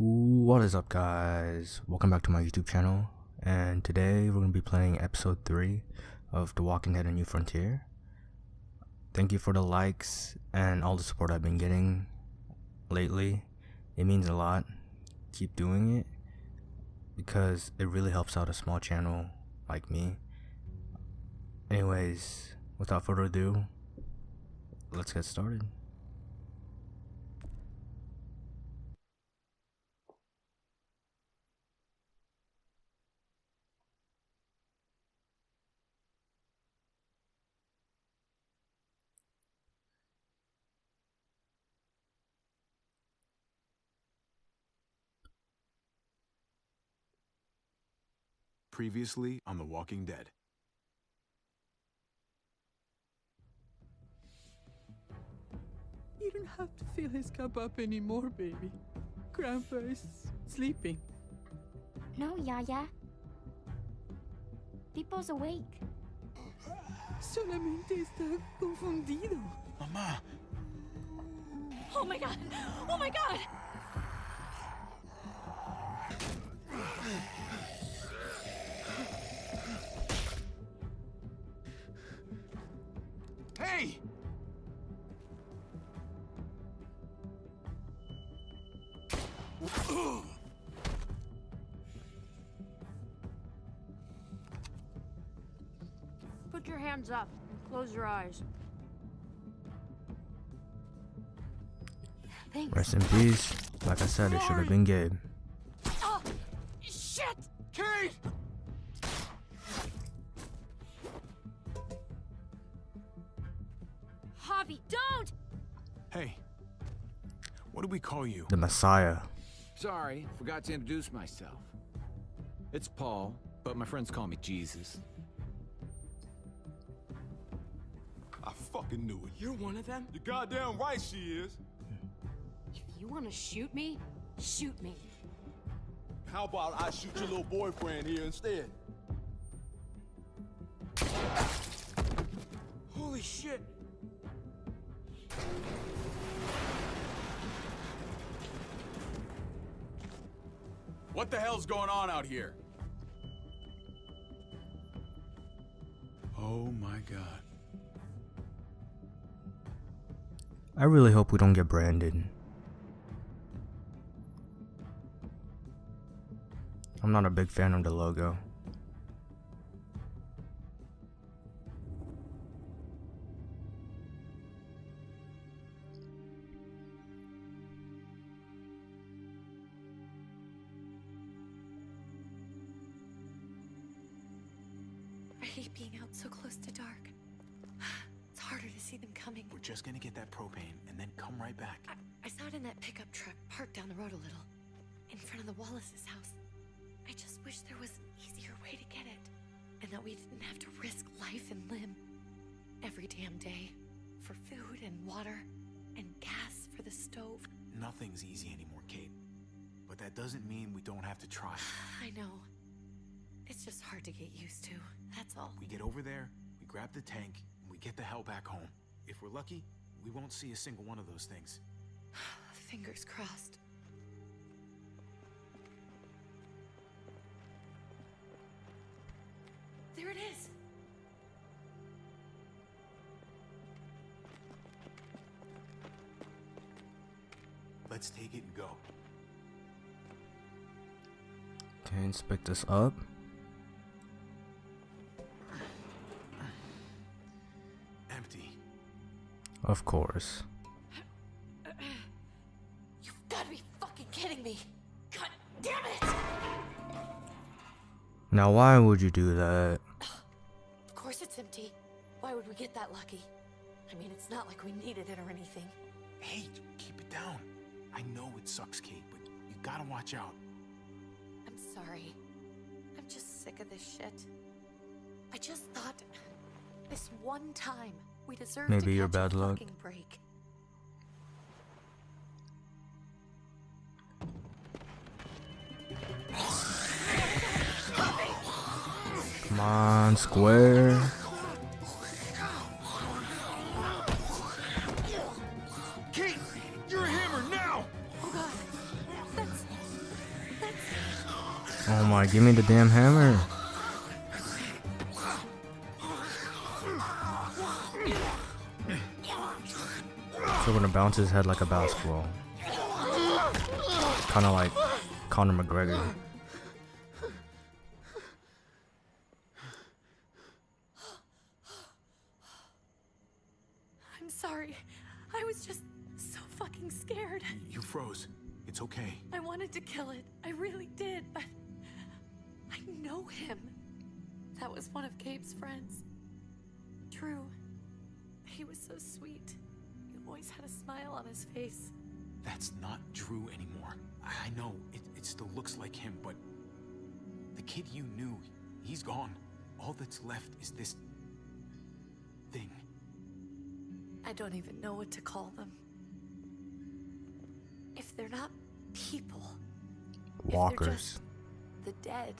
What is up, guys? Welcome back to my YouTube channel, and today we're going to be playing episode 3 of The Walking Dead: A New Frontier. Thank you for the likes and all the support I've been getting lately. It means a lot. Keep doing it because it really helps out a small channel like me. Anyways, without further ado, let's get started. Previously on The Walking Dead. You don't have to fill his cup up anymore, baby. Grandpa is sleeping. No, Yaya. Pipo's awake. Solamente está confundido. Mamá! Oh my god! Oh my god! Hey! Put your hands up. Close your eyes. Thanks. Rest in peace. Like I said, it should have been Gabe. Oh, shit! Kate! Javi, don't! Hey. What do we call you? The Messiah. Sorry, forgot to introduce myself. It's Paul, but my friends call me Jesus. I fucking knew it. You're one of them? You're goddamn right she is. If you want to shoot me, shoot me. How about I shoot your little boyfriend here instead? Holy shit! What the hell's going on out here? Oh my god. I really hope we don't get branded. I'm not a big fan of the logo. I hate being out so close to dark. It's harder to see them coming. We're just gonna get that propane and then come right back. I saw it in that pickup truck parked down the road a little, in front of the Wallace's house. I just wish there was an easier way to get it, and that we didn't have to risk life and limb every damn day for food and water and gas for the stove. Nothing's easy anymore, Kate. But that doesn't mean we don't have to try. I know. It's just hard to get used to, that's all. We get over there, we grab the tank, and we get the hell back home. If we're lucky, we won't see a single one of those things. Fingers crossed. There it is! Let's take it and go. Okay, let's pick this up. Empty. Of course. You've gotta be fucking kidding me! God damn it! Now, why would you do that? Of course it's empty. Why would we get that lucky? I mean, it's not like we needed it or anything. Hey, keep it down. I know it sucks, Kate, but you gotta watch out. I'm sorry. I'm just sick of this shit. I just thought this one time we deserve Maybe to your catch bad a luck. fucking break. Come on, square. Kate, you're a hammer now! Oh god, that's Oh my, give me the damn hammer. So we're gonna bounce his head like a basketball. Kind of like Conor McGregor. I'm sorry. I was just so fucking scared. You froze. It's okay. I wanted to kill it. I really did, but I know him. That was one of Gabe's friends. Drew. He was so sweet. He always had a smile on his face. That's not Drew anymore. I know, it still looks like him, but the kid you knew, he's gone. All that's left is this thing. I don't even know what to call them. If they're not people. If they're Walkers. just the dead.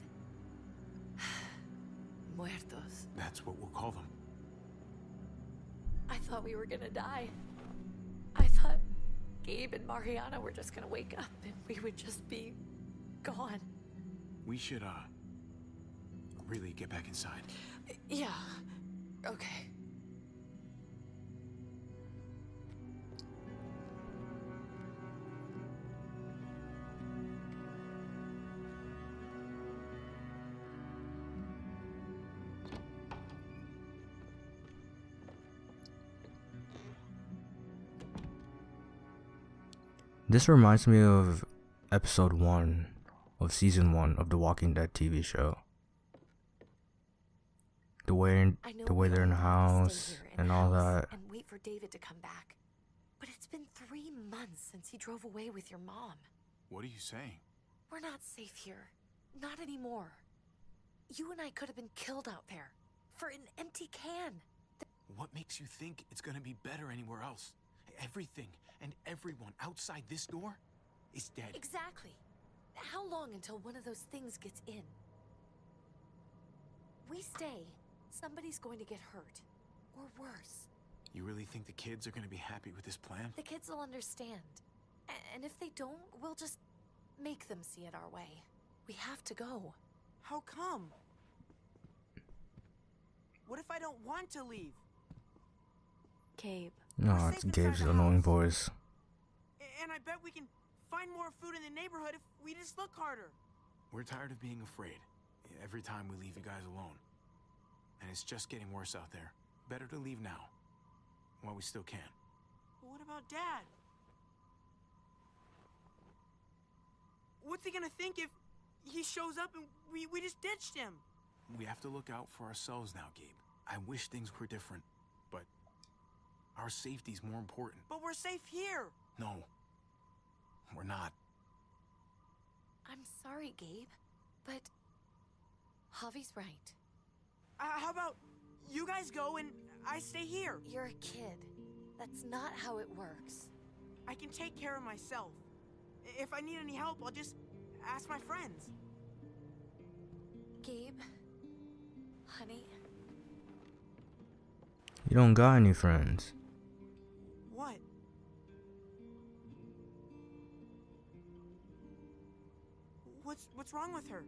Muertos. That's what we'll call them. I thought we were gonna die. I thought Gabe and Mariana were just gonna wake up and we would just be gone. We should, really get back inside. Yeah. Okay. This reminds me of episode 1 of season 1 of the Walking Dead TV show. The way they're in the house and all that. And wait for David to come back. But it's been 3 months since he drove away with your mom. What are you saying? We're not safe here. Not anymore. You and I could have been killed out there. For an empty can. What makes you think it's gonna be better anywhere else? Everything and everyone outside this door is dead. Exactly. How long until one of those things gets in? We stay, somebody's going to get hurt. Or worse. You really think the kids are gonna be happy with this plan? The kids will understand. And if they don't, we'll just make them see it our way. We have to go. How come? What if I don't want to leave? Gabe. No, it's Gabe's annoying voice. And I bet we can find more food in the neighborhood if we just look harder. We're tired of being afraid. Every time we leave you guys alone. And it's just getting worse out there. Better to leave now. While we still can. But what about Dad? What's he gonna think if he shows up and we just ditched him? We have to look out for ourselves now, Gabe. I wish things were different, but our safety's more important. But we're safe here. No, we're not. I'm sorry, Gabe, but Javi's right. How about you guys go and I stay here? You're a kid. That's not how it works. I can take care of myself. If I need any help, I'll just ask my friends. Gabe, honey. You don't got any friends. What? What's wrong with her?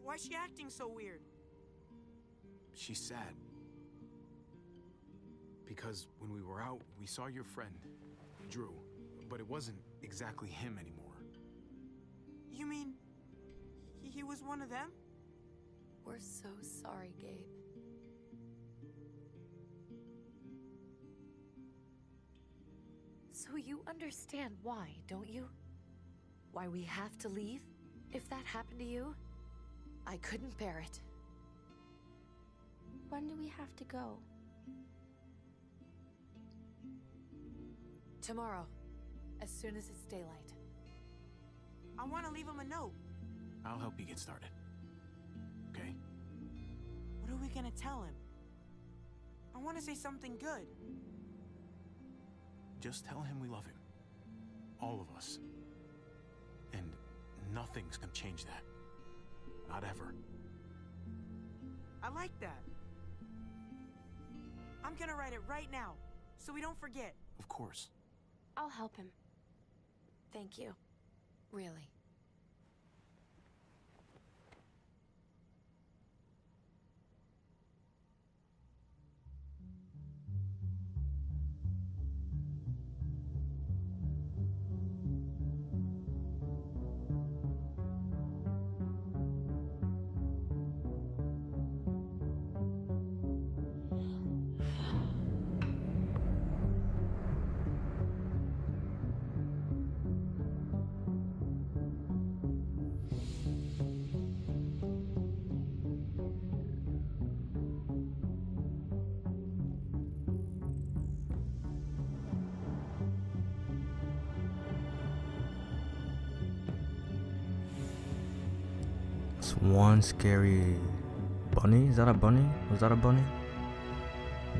Why's she acting so weird? She's sad. Because when we were out, we saw your friend, Drew. But it wasn't exactly him anymore. You mean he was one of them? We're so sorry, Gabe. So you understand why, don't you? Why we have to leave? If that happened to you, I couldn't bear it. When do we have to go? Tomorrow, as soon as it's daylight. I want to leave him a note. I'll help you get started. Okay? What are we gonna tell him? I want to say something good. Just tell him we love him. All of us. And nothing's gonna change that. Not ever. I like that. I'm gonna write it right now, so we don't forget. Of course. I'll help him. Thank you. Really. That's one scary bunny. Is that a bunny? Was that a bunny?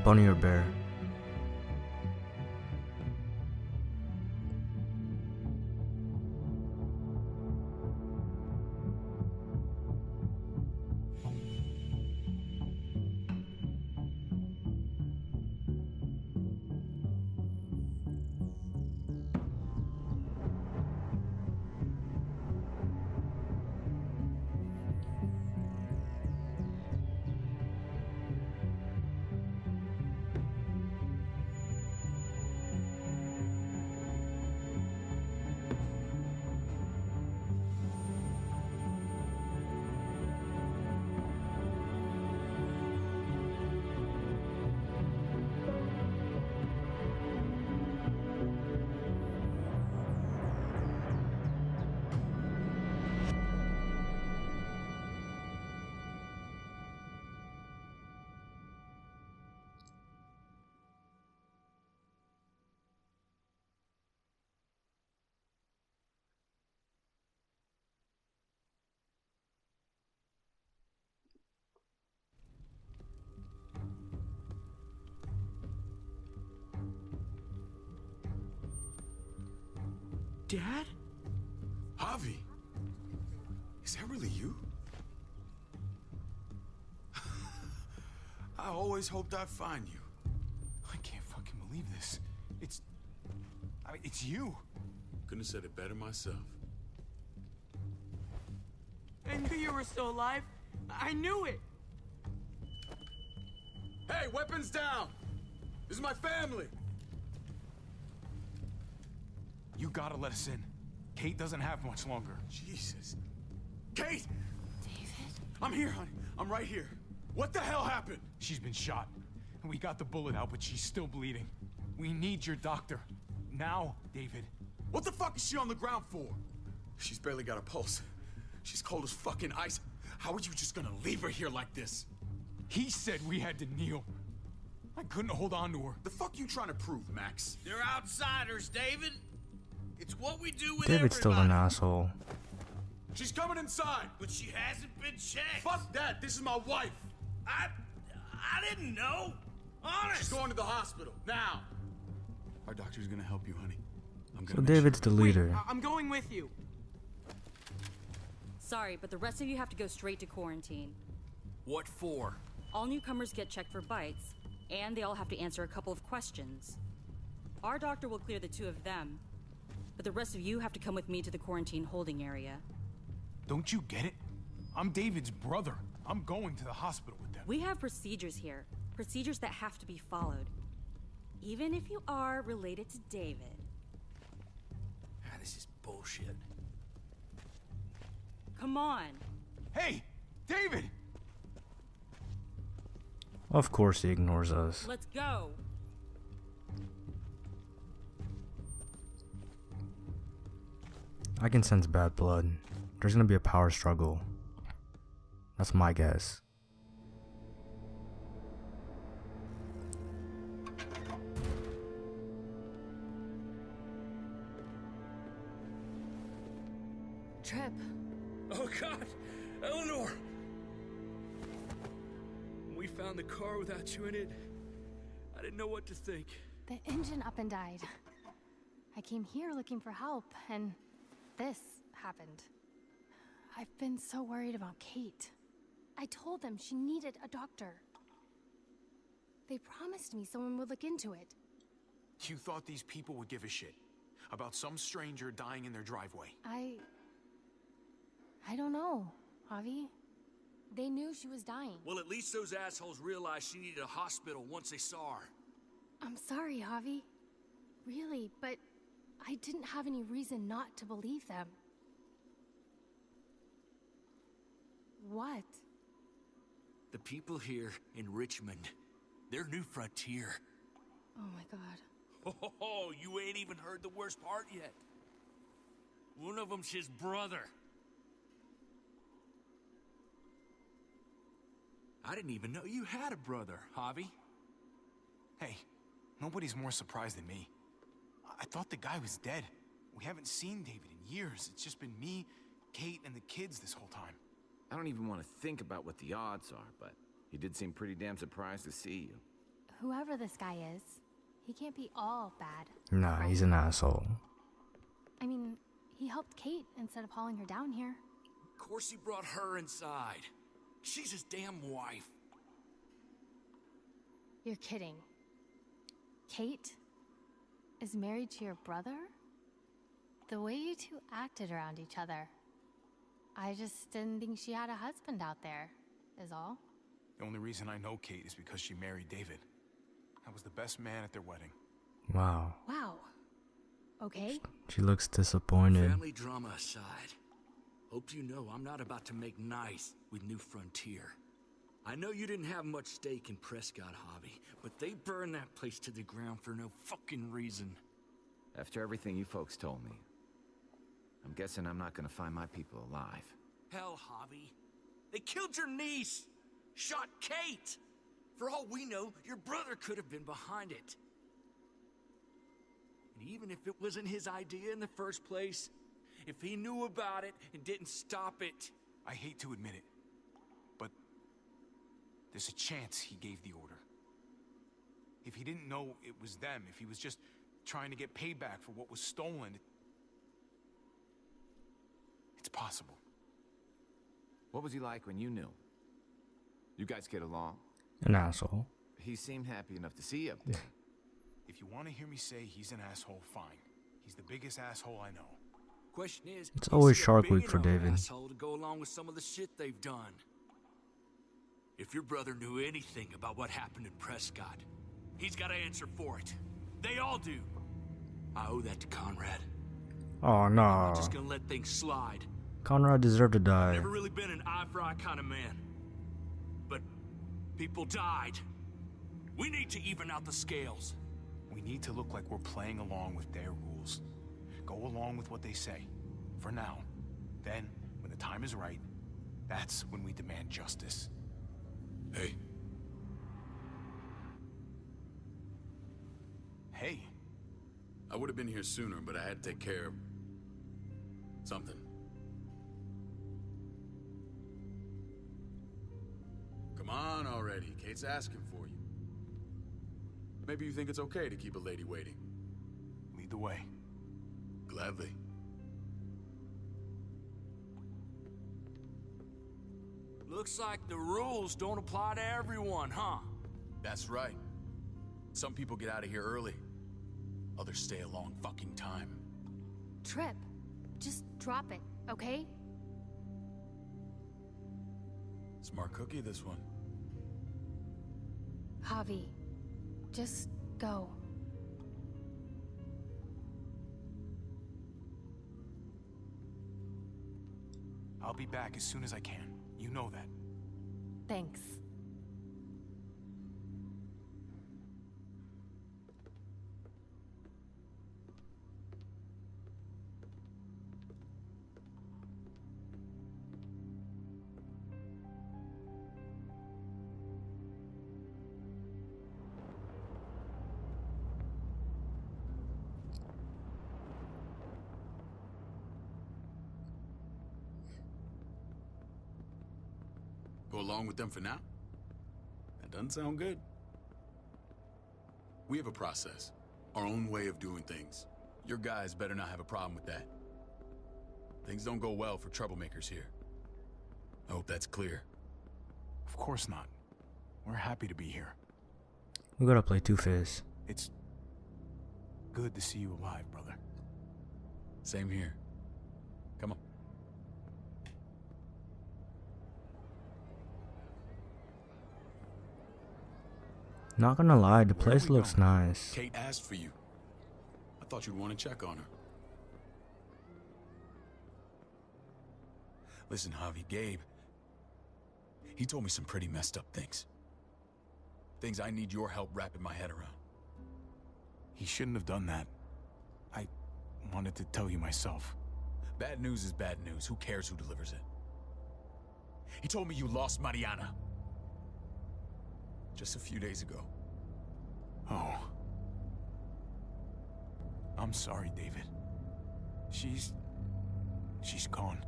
Bunny or bear? Dad? Javi, is that really you? I always hoped I'd find you. I can't fucking believe this. It's you. Couldn't have said it better myself. I knew you were still alive. I knew it. Hey, weapons down! This is my family! You gotta let us in. Kate doesn't have much longer. Jesus. Kate! David? I'm here, honey. I'm right here. What the hell happened? She's been shot. We got the bullet out, but she's still bleeding. We need your doctor. Now, David. What the fuck is she on the ground for? She's barely got a pulse. She's cold as fucking ice. How are you just gonna leave her here like this? He said we had to kneel. I couldn't hold on to her. The fuck you trying to prove, Max? They're outsiders, David. It's what we do with David's still an everybody. asshole. She's coming inside. But she hasn't been checked. Fuck that. This is my wife. I didn't know. Honest. She's going to the hospital now. Our doctor's gonna help you, honey. I'm So gonna. David's the leader. I'm going with you. Sorry, but the rest of you have to go straight to quarantine. What for? All newcomers get checked for bites, and they all have to answer a couple of questions. Our doctor will clear the two of them, but the rest of you have to come with me to the quarantine holding area. Don't you get it? I'm David's brother. I'm going to the hospital with them. We have procedures here, procedures that have to be followed, even if you are related to David. This is bullshit. Come on. Hey, David! Of course he ignores us. Let's go. I can sense bad blood. There's gonna be a power struggle. That's my guess. Trip. Oh God, Eleanor! When we found the car without you in it, I didn't know what to think. The engine up and died. I came here looking for help, and this happened. I've been so worried about Kate. I told them she needed a doctor. They promised me someone would look into it. You thought these people would give a shit about some stranger dying in their driveway? I don't know, Javi. They knew she was dying. Well, at least those assholes realized she needed a hospital once they saw her. I'm sorry, Javi. Really, but I didn't have any reason not to believe them. What? The people here in Richmond, their new frontier. Oh my God. Oh, you ain't even heard the worst part yet. One of them's his brother. I didn't even know you had a brother, Javi. Hey, nobody's more surprised than me. I thought the guy was dead. We haven't seen David in years. It's just been me, Kate, and the kids this whole time. I don't even want to think about what the odds are, but he did seem pretty damn surprised to see you. Whoever this guy is, he can't be all bad. Nah, right? he's an asshole. I mean, he helped Kate instead of hauling her down here. Of course he brought her inside. She's his damn wife. You're kidding. Kate is married to your brother? The way you two acted around each other. I just didn't think she had a husband out there, is all. The only reason I know Kate is because she married David. I was the best man at their wedding. Wow. Wow. Okay. She looks disappointed. Family drama aside, hope you know I'm not about to make nice with New Frontier. I know you didn't have much stake in Prescott Hobby, but they burned that place to the ground for no fucking reason. After everything you folks told me, I'm guessing I'm not gonna find my people alive. Hell, Hobby. They killed your niece! Shot Kate! For all we know, your brother could have been behind it. And even if it wasn't his idea in the first place, if he knew about it and didn't stop it... I hate to admit it, but there's a chance he gave the order. If he didn't know it was them, if he was just trying to get payback for what was stolen, it's possible. What was he like when you knew? You guys get along? An asshole. He seemed happy enough to see you up there. If you want to hear me say he's an asshole, fine. He's the biggest asshole I know. Question is, It's always is he a Shark big Week for enough David. asshole to go along with some of the shit they've done? If your brother knew anything about what happened in Prescott, he's got to answer for it. They all do. I owe that to Conrad. Oh no. I'm not just gonna let things slide. Conrad deserved to die. Never really been an eye-for-eye kind of man. But people died. We need to even out the scales. We need to look like we're playing along with their rules. Go along with what they say. For now. Then, when the time is right, that's when we demand justice. Hey. Hey. I would have been here sooner, but I had to take care of... something. Come on already. Kate's asking for you. Maybe you think it's okay to keep a lady waiting. Lead the way. Gladly. Looks like the rules don't apply to everyone, huh? That's right. Some people get out of here early. Others stay a long fucking time. Trip. Just drop it, okay? Smart cookie, this one. Javi, just go. I'll be back as soon as I can. You know that. Thanks. Go along with them for now? That doesn't sound good. We have a process, our own way of doing things. Your guys better not have a problem with that. Things don't go well for troublemakers here. I hope that's clear. Of course not. We're happy to be here. We gotta play Two-Face. It's good to see you alive, brother. Same here. Come on. Not gonna lie, the place looks nice. Kate asked for you. I thought you'd want to check on her. Listen, Javi, Gabe, he told me some pretty messed up things. Things I need your help wrapping my head around. He shouldn't have done that. I wanted to tell you myself. Bad news is bad news. Who cares who delivers it? He told me you lost Mariana. Just a few days ago. Oh. I'm sorry, David. She's gone.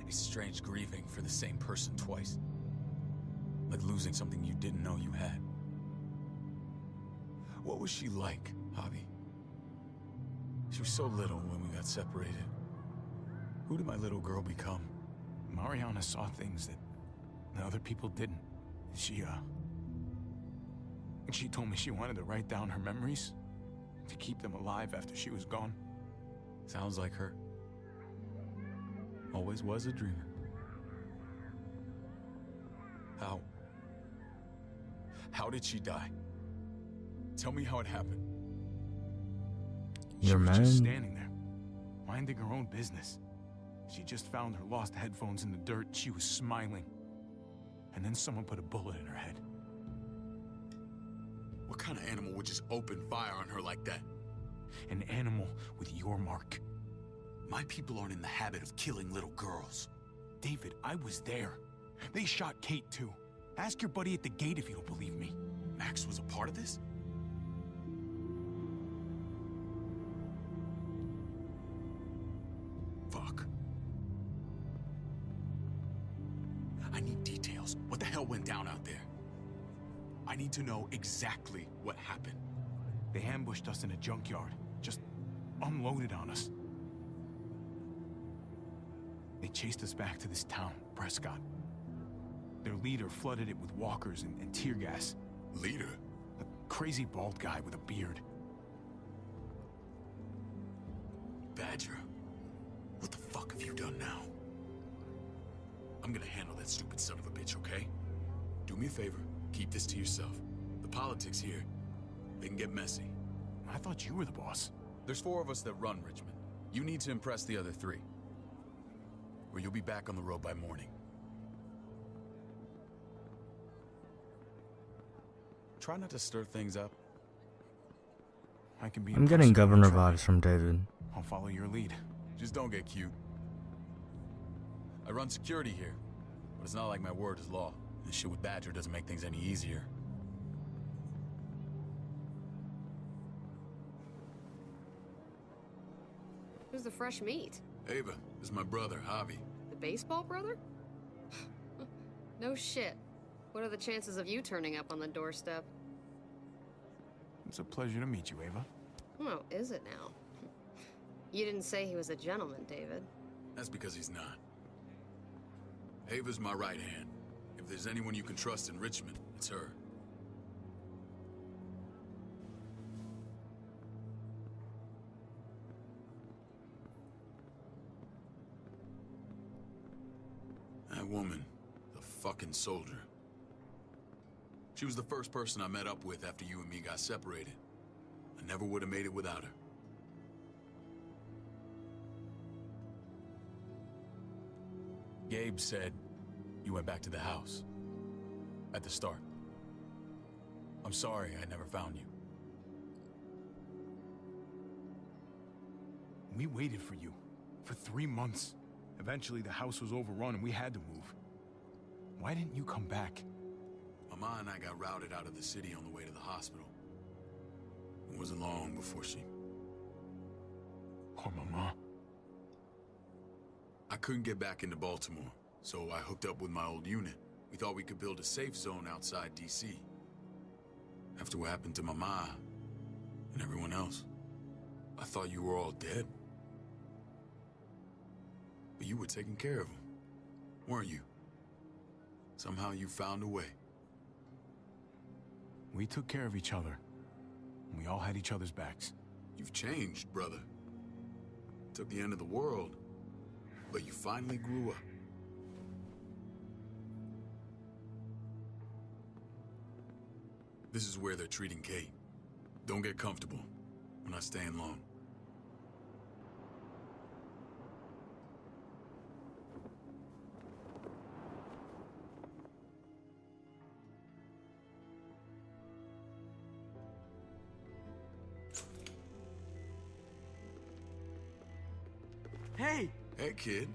It's strange grieving for the same person twice. Like losing something you didn't know you had. What was she like, Javi? She was so little when we got separated. Who did my little girl become? Mariana saw things that other people didn't. She told me she wanted to write down her memories to keep them alive after she was gone. Sounds like her. Always was a dreamer. How did she die? Tell me how it happened. She was just standing there, minding her own business. She just found her lost headphones in the dirt. She was smiling. And then someone put a bullet in her head. What kind of animal would just open fire on her like that? An animal with your mark. My people aren't in the habit of killing little girls. David, I was there. They shot Kate too. Ask your buddy at the gate if you don't believe me. Max was a part of this? Fuck. I need details. What the hell went down out there? I need to know exactly what happened. They ambushed us in a junkyard. Just unloaded on us. They chased us back to this town, Prescott. Their leader flooded it with walkers and tear gas. Leader? A crazy bald guy with a beard. Badger, what the fuck have you done now? I'm gonna handle that stupid son of a bitch, okay? Do me a favor, keep this to yourself. The politics here, they can get messy. I thought you were the boss. There's 4 of us that run Richmond. You need to impress the other 3. Or you'll be back on the road by morning. Try not to stir things up. I can be. I'm getting governor vibes from David. I'll follow your lead. Just don't get cute. I run security here, but it's not like my word is law. This shit with Badger doesn't make things any easier. Who's the fresh meat? Ava, this is my brother, Javi. The baseball brother? No shit. What are the chances of you turning up on the doorstep? It's a pleasure to meet you, Ava. Oh, is it now? You didn't say he was a gentleman, David. That's because he's not. Ava's my right hand. If there's anyone you can trust in Richmond, it's her. That woman, the fucking soldier. She was the first person I met up with after you and me got separated. I never would have made it without her. Gabe said you went back to the house. At the start. I'm sorry I never found you. We waited for you. For 3 months. Eventually the house was overrun and we had to move. Why didn't you come back? Mama and I got routed out of the city on the way to the hospital. It wasn't long before she... Poor Mama. I couldn't get back into Baltimore, so I hooked up with my old unit. We thought we could build a safe zone outside D.C. After what happened to Mama and everyone else, I thought you were all dead. But you were taking care of them, weren't you? Somehow you found a way. We took care of each other. We all had each other's backs. You've changed, brother. Took the end of the world, but you finally grew up. This is where they're treating Kate. Don't get comfortable. We're not staying long. Hey! Hey, kid.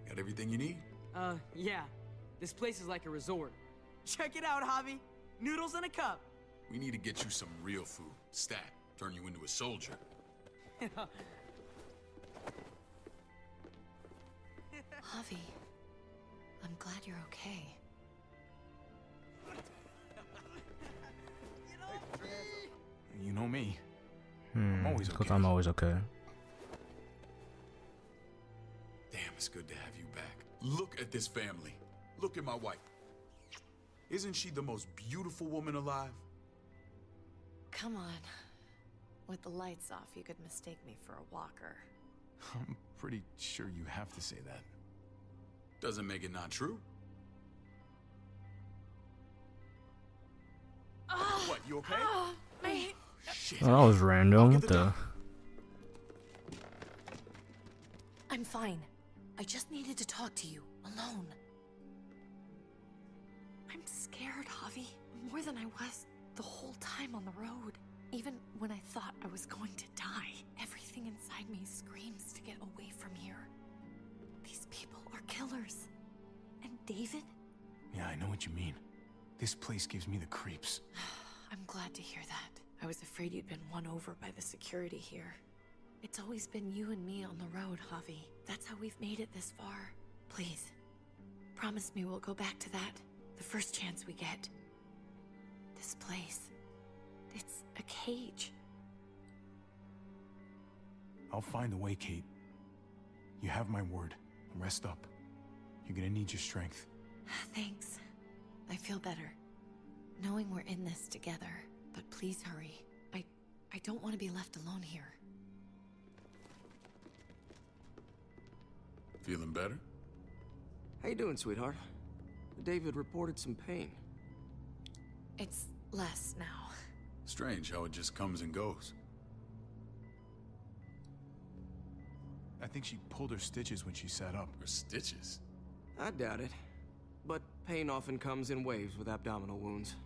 Got everything you need? Yeah. This place is like a resort. Check it out, Javi. Noodles in a cup. We need to get you some real food. Stat. Turn you into a soldier. Javi, I'm glad you're okay. You know me. I'm always okay. Because I'm always okay. Damn, it's good to have you back. Look at this family. Look at my wife. Isn't she the most beautiful woman alive? Come on. With the lights off, you could mistake me for a walker. I'm pretty sure you have to say that. Doesn't make it not true. What, you okay? Shit. Oh, that was random. What the? I'm fine. I just needed to talk to you, alone. I'm scared, Javi. More than I was the whole time on the road. Even when I thought I was going to die, everything inside me screams to get away from here. These people are killers. And David? Yeah, I know what you mean. This place gives me the creeps. I'm glad to hear that. I was afraid you'd been won over by the security here. It's always been you and me on the road, Javi. That's how we've made it this far. Please, promise me we'll go back to that the first chance we get. This place, it's a cage. I'll find a way, Kate. You have my word. Rest up. You're gonna need your strength. Thanks. I feel better. Knowing we're in this together. But please hurry. I don't want to be left alone here. Feeling better? How you doing, sweetheart? David reported some pain. It's less now. Strange how it just comes and goes. I think she pulled her stitches when she sat up. Her stitches? I doubt it. But pain often comes in waves with abdominal wounds.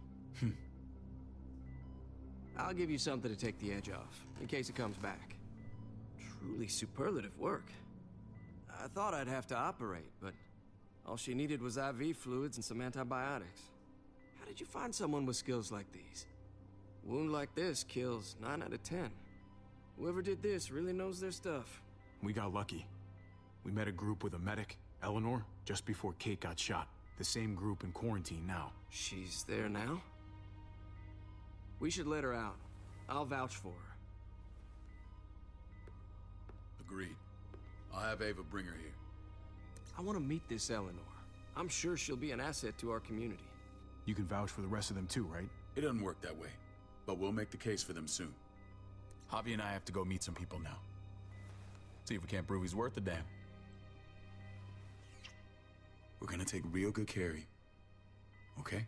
I'll give you something to take the edge off, in case it comes back. Truly superlative work. I thought I'd have to operate, but all she needed was IV fluids and some antibiotics. How did you find someone with skills like these? A wound like this kills 9 out of 10. Whoever did this really knows their stuff. We got lucky. We met a group with a medic, Eleanor, just before Kate got shot. The same group in quarantine now. She's there now? We should let her out. I'll vouch for her. Agreed. I'll have Ava bring her here. I want to meet this Eleanor. I'm sure she'll be an asset to our community. You can vouch for the rest of them too, right? It doesn't work that way, but we'll make the case for them soon. Javi and I have to go meet some people now. See if we can't prove he's worth a damn. We're gonna take real good care of you. Okay?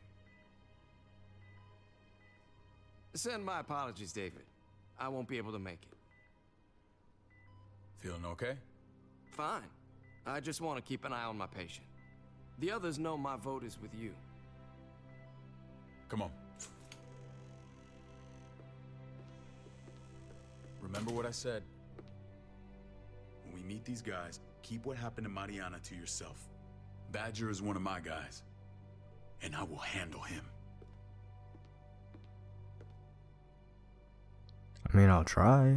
Send my apologies, David. I won't be able to make it. Feeling okay? Fine. I just want to keep an eye on my patient. The others know my vote is with you. Come on. Remember what I said. When we meet these guys, keep what happened to Mariana to yourself. Badger is one of my guys, and I will handle him. I mean, I'll try.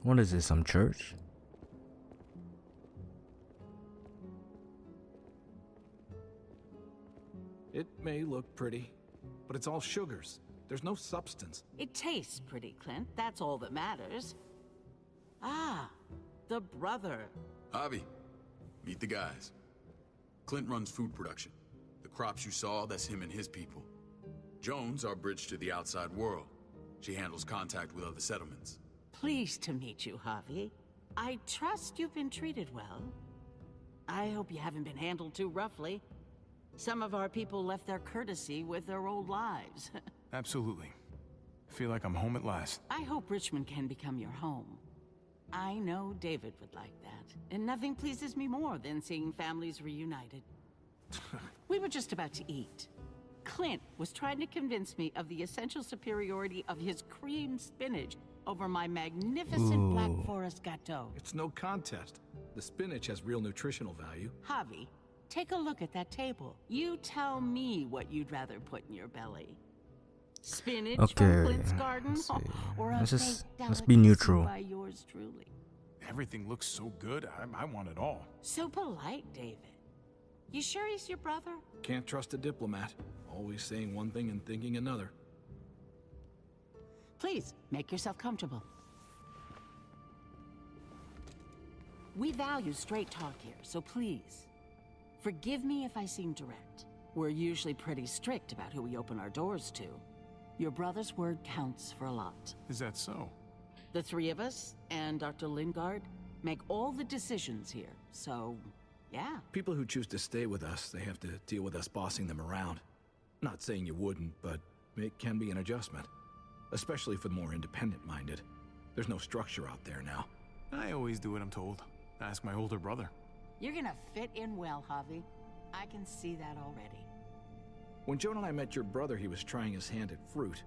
What is this, some church? It may look pretty, but it's all sugars. There's no substance. It tastes pretty, Clint. That's all that matters. Ah, the brother. Javi, meet the guys. Clint runs food production. The crops you saw, that's him and his people. Jones, our bridge to the outside world. She handles contact with other settlements. Pleased to meet you, Javi. I trust you've been treated well. I hope you haven't been handled too roughly. Some of our people left their courtesy with their old lives. Absolutely. I feel like I'm home at last. I hope Richmond can become your home. I know David would like that, and nothing pleases me more than seeing families reunited. We were just about to eat. Clint was trying to convince me of the essential superiority of his cream spinach over my magnificent Black Forest gâteau. It's no contest. The spinach has real nutritional value. Javi, take a look at that table. You tell me what you'd rather put in your belly. Spinach from Clint's garden, or a let's be neutral. by yours truly. Everything looks so good. I want it all. So polite, David. You sure he's your brother? Can't trust a diplomat. Always saying one thing and thinking another. Please, make yourself comfortable. We value straight talk here, so please, forgive me if I seem direct. We're usually pretty strict about who we open our doors to. Your brother's word counts for a lot. Is that so? The three of us, and Dr. Lingard, make all the decisions here, so, yeah. People who choose to stay with us, they have to deal with us bossing them around. Not saying you wouldn't, but it can be an adjustment. Especially for the more independent-minded. There's no structure out there now. I always do what I'm told. Ask my older brother. You're gonna fit in well, Javi. I can see that already. When Joan and I met your brother, he was trying his hand at fruit.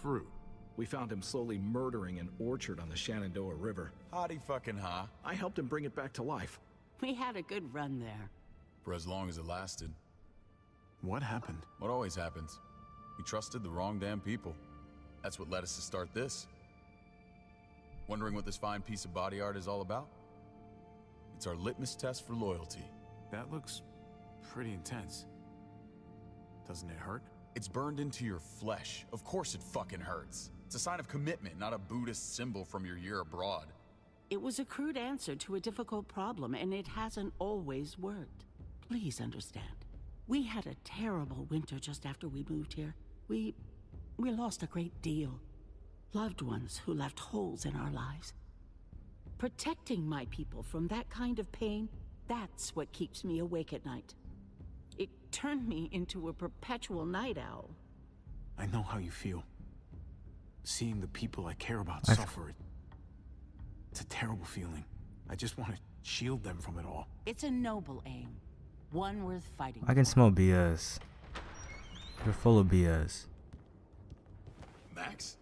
Fruit? We found him slowly murdering an orchard on the Shenandoah River. Howdy fucking ha. I helped him bring it back to life. We had a good run there. For as long as it lasted. What happened? What always happens. We trusted the wrong damn people. That's what led us to start this. Wondering what this fine piece of body art is all about? It's our litmus test for loyalty. That looks pretty intense. Doesn't it hurt? It's burned into your flesh. Of course it fucking hurts. It's a sign of commitment, not a Buddhist symbol from your year abroad. It was a crude answer to a difficult problem, and it hasn't always worked. Please understand. We had a terrible winter just after we moved here. We lost a great deal. Loved ones who left holes in our lives. Protecting my people from that kind of pain, that's what keeps me awake at night. It turned me into a perpetual night owl. I know how you feel. Seeing the people I care about suffer, it's a terrible feeling. I just want to shield them from it all. It's a noble aim. One worth fighting I can for. smell BS. You're full of BS. Max?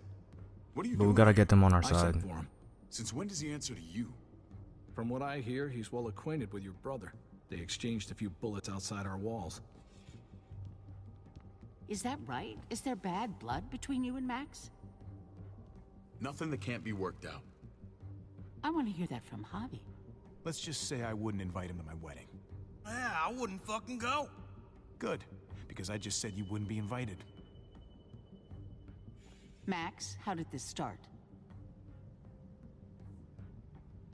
What are you But doing? we gotta get them on our I side. sent for him. Since when does he answer to you? From what I hear, he's well acquainted with your brother. They exchanged a few bullets outside our walls. Is that right? Is there bad blood between you and Max? Nothing that can't be worked out. I want to hear that from Javi. Let's just say I wouldn't invite him to my wedding. Yeah, I wouldn't fucking go. Good, because I just said you wouldn't be invited. Max, how did this start?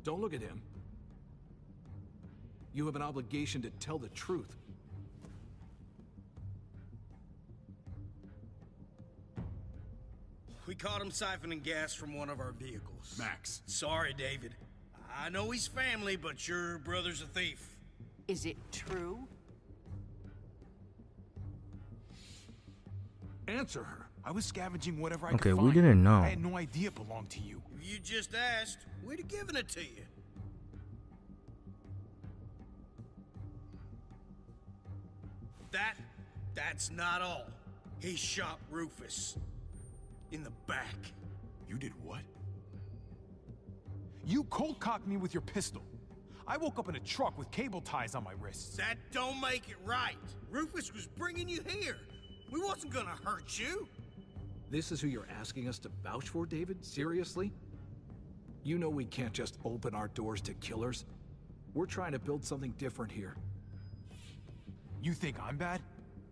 Don't look at him. You have an obligation to tell the truth. We caught him siphoning gas from one of our vehicles. Max. Sorry, David. I know he's family, but your brother's a thief. Is it true? Answer her. I was scavenging whatever I Okay, could find. we didn't know. I had no idea it belonged to you. If you just asked, we'd have given it to you. That's not all. He shot Rufus. In the back. You did what? You cold-cocked me with your pistol. I woke up in a truck with cable ties on my wrists. That don't make it right. Rufus was bringing you here. We wasn't gonna hurt you. This is who you're asking us to vouch for, David? Seriously? You know we can't just open our doors to killers. We're trying to build something different here. You think I'm bad?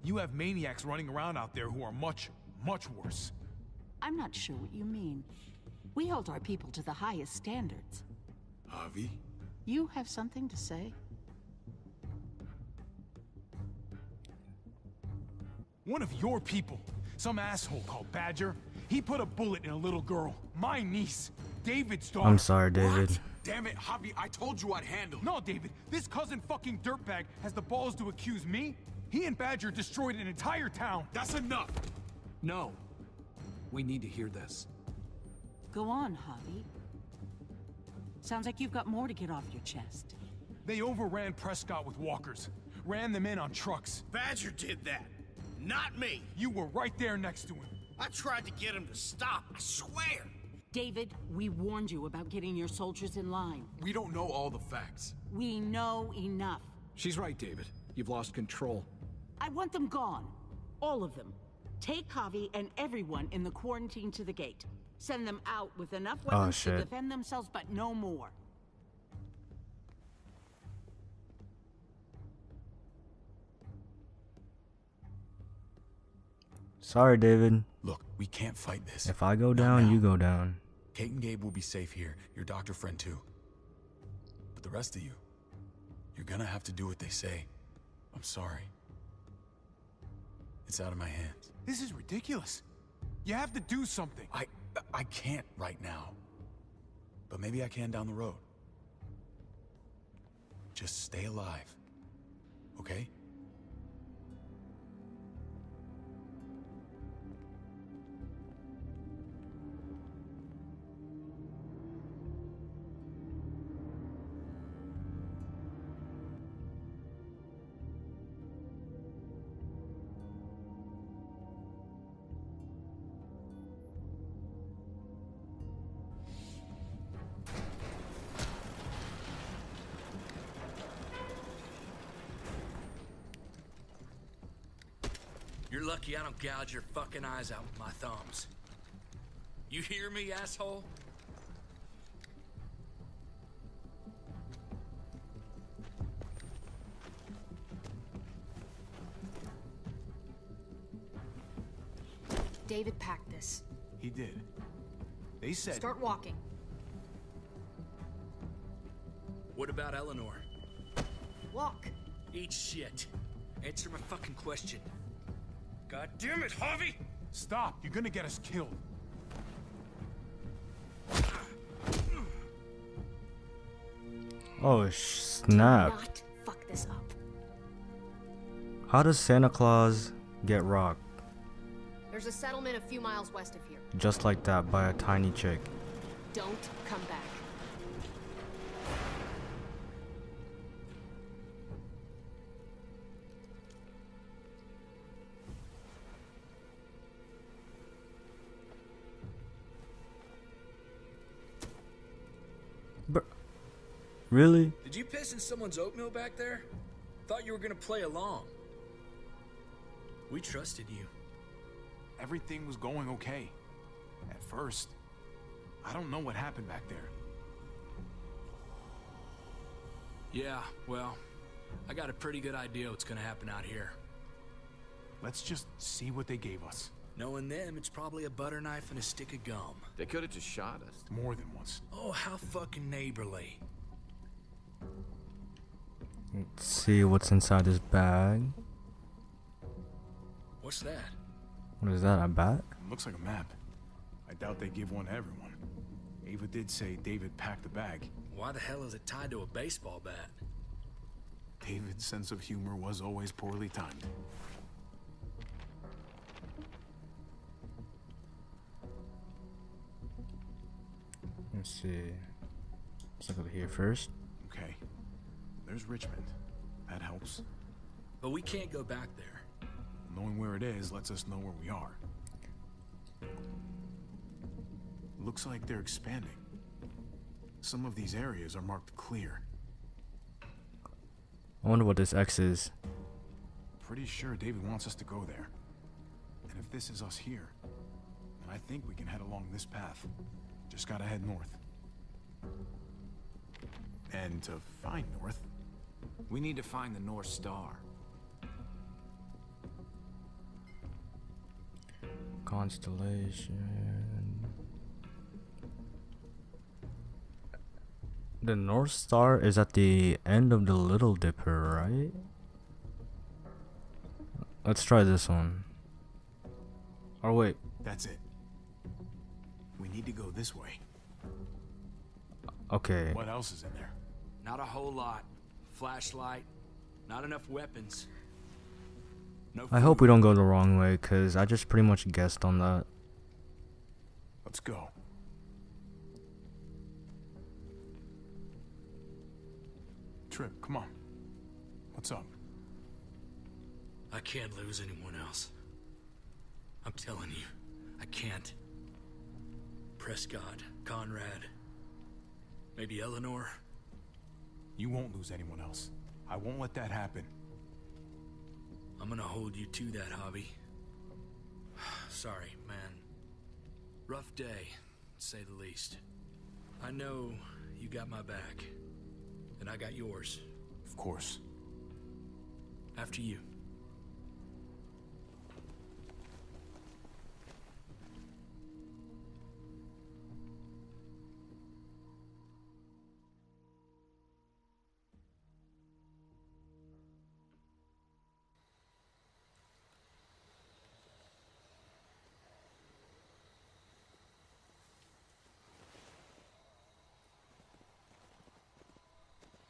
You have maniacs running around out there who are much, much worse. I'm not sure what you mean. We hold our people to the highest standards. Javi? You have something to say? One of your people, some asshole called Badger, he put a bullet in a little girl, my niece, David's daughter. I'm sorry, David. What? Damn it, Javi, I told you I'd handle it. No, David, this cousin fucking dirtbag has the balls to accuse me? He and Badger destroyed an entire town. That's enough. No. We need to hear this. Go on, Javi. Sounds like you've got more to get off your chest. They overran Prescott with walkers. Ran them in on trucks. Badger did that. Not me. You were right there next to him. I tried to get him to stop, I swear. David, we warned you about getting your soldiers in line. We don't know all the facts. We know enough. She's right, David. You've lost control. I want them gone. All of them. Take Javi and everyone in the quarantine to the gate. Send them out with enough weapons to defend themselves, but no more. Sorry, David. Look, we can't fight this. If I go down, you go down. Kate and Gabe will be safe here. Your doctor friend too. But the rest of you, you're gonna have to do what they say. I'm sorry. It's out of my hands. This is ridiculous. You have to do something. I can't right now. But maybe I can down the road. Just stay alive. Okay? You're lucky I don't gouge your fucking eyes out with my thumbs. You hear me, asshole? David packed this. He did. They said... Start walking. What about Eleanor? Walk. Eat shit. Answer my fucking question. God damn it, Javi! Stop! You're gonna get us killed. Oh, snap. Not fuck this up. How does Santa Claus get rocked? There's a settlement a few miles west of here. Just like that, by a tiny chick. Don't come back. Really? Did you piss in someone's oatmeal back there? Thought you were gonna play along. We trusted you. Everything was going okay. At first. I don't know what happened back there. Yeah, well, I got a pretty good idea what's gonna happen out here. Let's just see what they gave us. Knowing them, it's probably a butter knife and a stick of gum. They could have just shot us. More than once. Oh, how fucking neighborly. Let's see what's inside this bag. What's that? What is that, a bat? Looks like a map. I doubt they give one to everyone. Ava did say David packed the bag. Why the hell is it tied to a baseball bat? David's sense of humor was always poorly timed. Let's see. Let's look over here first. Okay. There's Richmond. That helps. But we can't go back there. Knowing where it is lets us know where we are. Looks like they're expanding. Some of these areas are marked clear. I wonder what this X is. Pretty sure David wants us to go there. And if this is us here, then I think we can head along this path. Just gotta head north. And to find north, we need to find the North Star. Constellation. The North Star is at the end of the Little Dipper, right? Let's try this one. Or wait. That's it. We need to go this way. Okay. What else is in there? Not a whole lot. Flashlight. Not enough weapons. No food. I hope we don't go the wrong way, because I just pretty much guessed on that. Let's go. Trip, come on. What's up? I can't lose anyone else. I'm telling you, I can't. Prescott, Conrad, maybe Eleanor. You won't lose anyone else. I won't let that happen. I'm gonna hold you to that, Javi. Sorry, man. Rough day, to say the least. I know you got my back, and I got yours. Of course. After you.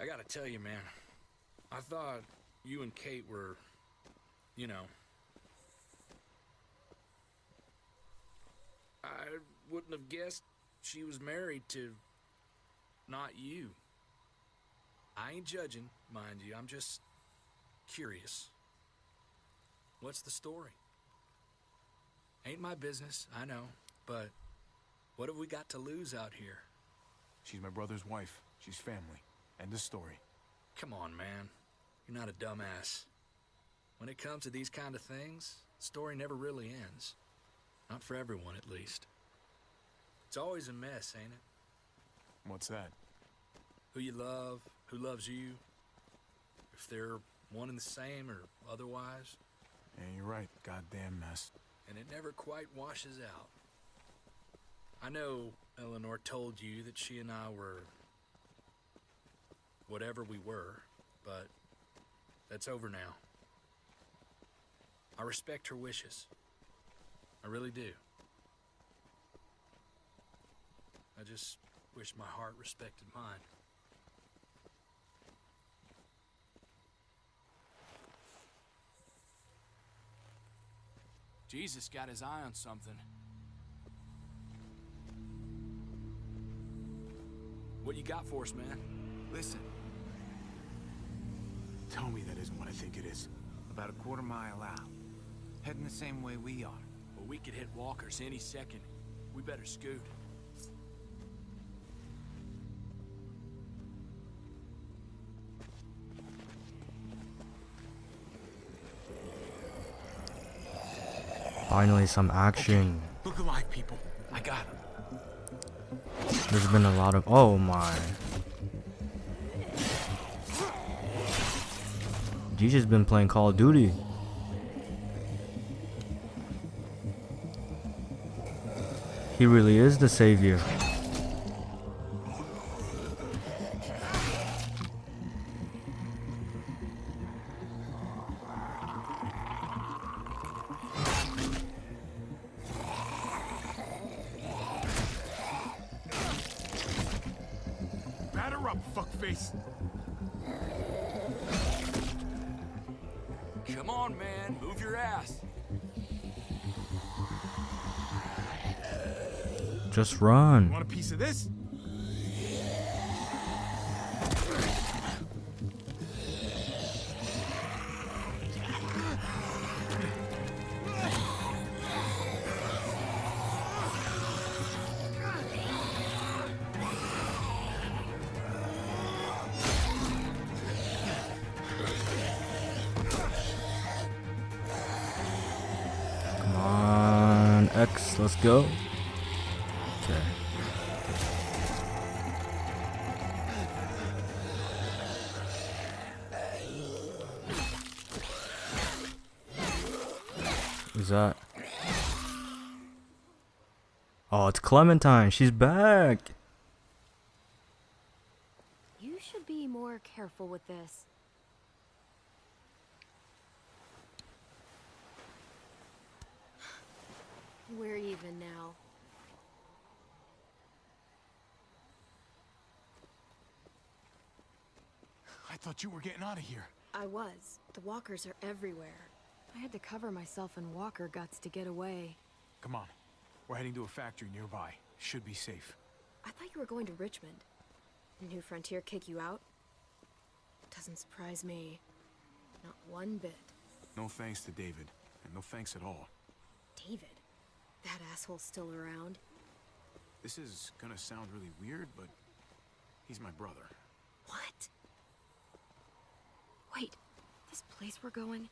I gotta tell you, man, I thought you and Kate were, you know... I wouldn't have guessed she was married to... not you. I ain't judging, mind you, I'm just curious. What's the story? Ain't my business, I know, but what have we got to lose out here? She's my brother's wife. She's family. End of story. Come on, man. You're not a dumbass. When it comes to these kind of things, the story never really ends. Not for everyone, at least. It's always a mess, ain't it? What's that? Who you love, who loves you, if they're one and the same or otherwise. Yeah, you're right. Goddamn mess. And it never quite washes out. I know Eleanor told you that she and I were... whatever we were, but that's over now. I respect her wishes. I really do. I just wish my heart respected mine. Jesus got his eye on something. What you got for us, man? Listen. Tell me that isn't what I think it is. About a quarter mile out. Heading the same way we are. Well, we could hit walkers any second. We better scoot. Finally, some action. Okay. Look alive, people. I got him. There's been a lot of... oh my. Gigi's been playing Call of Duty. He really is the savior. Batter up, fuckface. Come on, man. Move your ass. Just run. Want a piece of this? Come on, X, let's go. Okay. Who's that? Oh, it's Clementine. She's back. You should be more careful with this. We're even now. I thought you were getting out of here. I was. The walkers are everywhere. I had to cover myself in walker guts to get away. Come on. We're heading to a factory nearby. Should be safe. I thought you were going to Richmond. New Frontier kick you out? Doesn't surprise me. Not one bit. No thanks to David. And no thanks at all. David. That asshole's still around. This is gonna sound really weird, but he's my brother. What? Wait, this place we're going,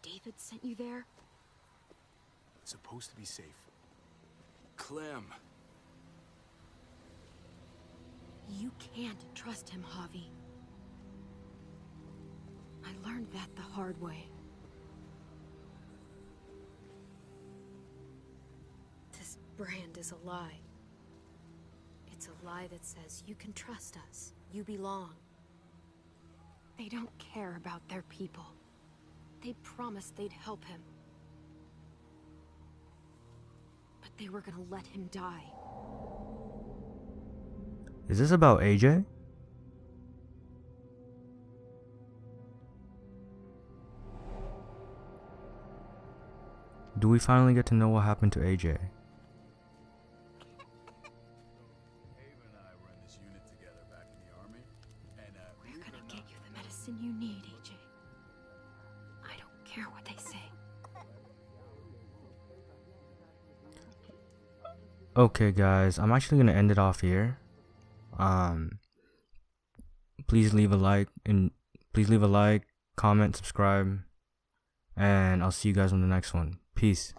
David sent you there? It's supposed to be safe. Clem. You can't trust him, Javi. I learned that the hard way. This brand is a lie. It's a lie that says you can trust us, you belong. They don't care about their people. They promised they'd help him. But they were gonna let him die. Is this about AJ? Do we finally get to know what happened to AJ? We're gonna get you the medicine you need, AJ. I don't care what they say. Okay guys, I'm actually gonna end it off here. Please leave a like, comment, subscribe, and I'll see you guys on the next one. Peace.